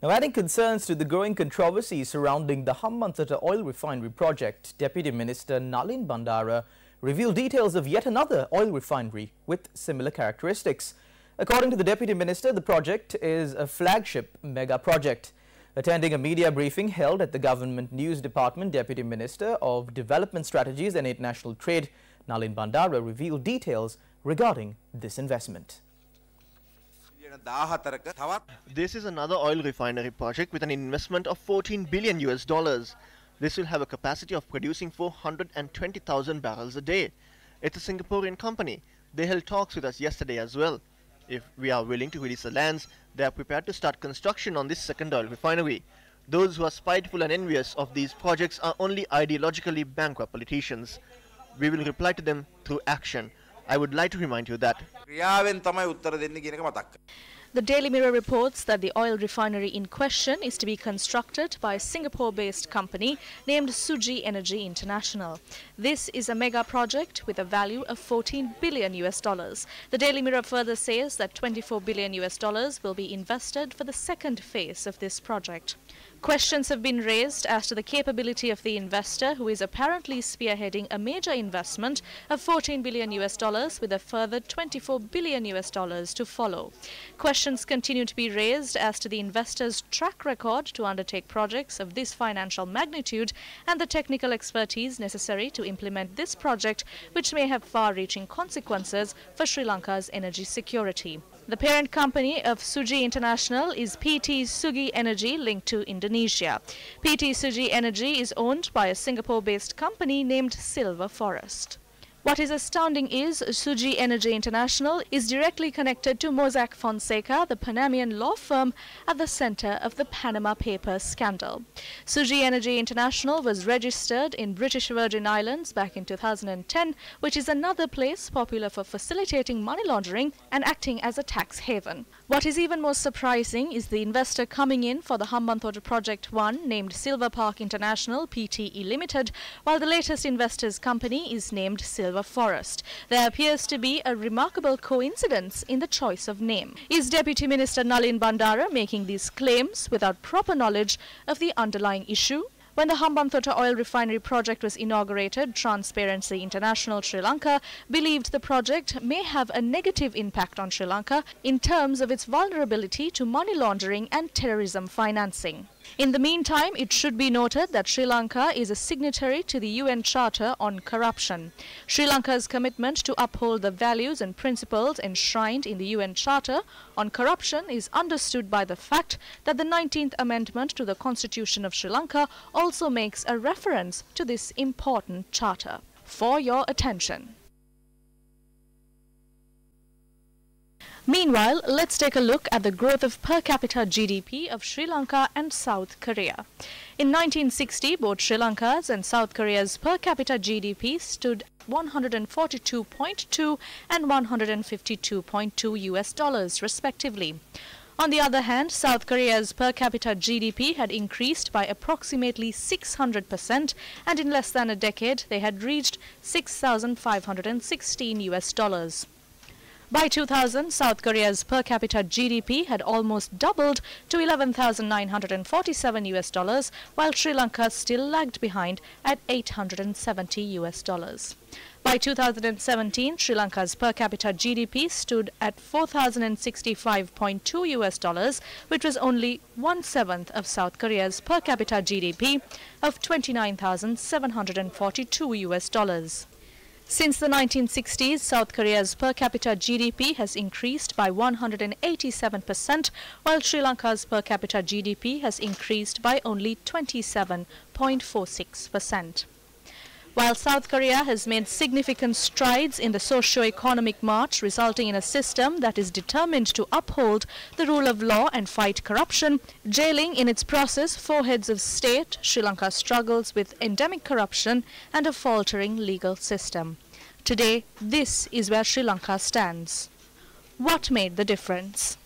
Now, adding concerns to the growing controversy surrounding the Hambantota oil refinery project, Deputy Minister Nalin Bandara revealed details of yet another oil refinery with similar characteristics. According to the Deputy Minister, the project is a flagship mega project. Attending a media briefing held at the Government News Department, Deputy Minister of Development Strategies and International Trade, Nalin Bandara revealed details regarding this investment. This is another oil refinery project with an investment of $14 billion. This will have a capacity of producing 420,000 barrels a day. It's a Singaporean company. They held talks with us yesterday as well. If we are willing to release the lands, they are prepared to start construction on this second oil refinery. Those who are spiteful and envious of these projects are only ideologically bankrupt politicians. We will reply to them through action. I would like to remind you that the Daily Mirror reports that the oil refinery in question is to be constructed by a Singapore-based company named Sri Energy International. This is a mega project with a value of $14 billion. The Daily Mirror further says that $24 billion will be invested for the second phase of this project. Questions have been raised as to the capability of the investor, who is apparently spearheading a major investment of $14 billion with a further $24 billion to follow. Questions continue to be raised as to the investor's track record to undertake projects of this financial magnitude and the technical expertise necessary to implement this project, which may have far-reaching consequences for Sri Lanka's energy security. The parent company of Sri International is PT Sri Energy, linked to Indonesia. PT Sri Energy is owned by a Singapore-based company named Silver Forest. What is astounding is Sri Energy International is directly connected to Mossack Fonseca, the Panamanian law firm at the center of the Panama Papers scandal. Sri Energy International was registered in British Virgin Islands back in 2010, which is another place popular for facilitating money laundering and acting as a tax haven. What is even more surprising is the investor coming in for the Hambantota Project 1, named Silver Park International Pte Limited, while the latest investor's company is named Silver Forest. There appears to be a remarkable coincidence in the choice of name. Is Deputy Minister Nalin Bandara making these claims without proper knowledge of the underlying issue? When the Hambantota oil refinery project was inaugurated, Transparency International Sri Lanka believed the project may have a negative impact on Sri Lanka in terms of its vulnerability to money laundering and terrorism financing. In the meantime, it should be noted that Sri Lanka is a signatory to the UN Charter on Corruption. Sri Lanka's commitment to uphold the values and principles enshrined in the UN Charter on Corruption is understood by the fact that the 19th Amendment to the Constitution of Sri Lanka also makes a reference to this important charter. For your attention. Meanwhile, let's take a look at the growth of per capita GDP of Sri Lanka and South Korea. In 1960, both Sri Lanka's and South Korea's per capita GDP stood 142.2 and 152.2 US dollars respectively. On the other hand, South Korea's per capita GDP had increased by approximately 600%, and in less than a decade they had reached 6,516 US dollars. By 2000, South Korea's per capita GDP had almost doubled to 11,947 US dollars, while Sri Lanka still lagged behind at 870 US dollars. By 2017, Sri Lanka's per capita GDP stood at 4,065.2 US dollars, which was only 1/7 of South Korea's per capita GDP of 29,742 US dollars. Since the 1960s, South Korea's per capita GDP has increased by 187%, while Sri Lanka's per capita GDP has increased by only 27.46%. While South Korea has made significant strides in the socio-economic march, resulting in a system that is determined to uphold the rule of law and fight corruption, jailing in its process 4 heads of state, Sri Lanka struggles with endemic corruption and a faltering legal system. Today, this is where Sri Lanka stands. What made the difference?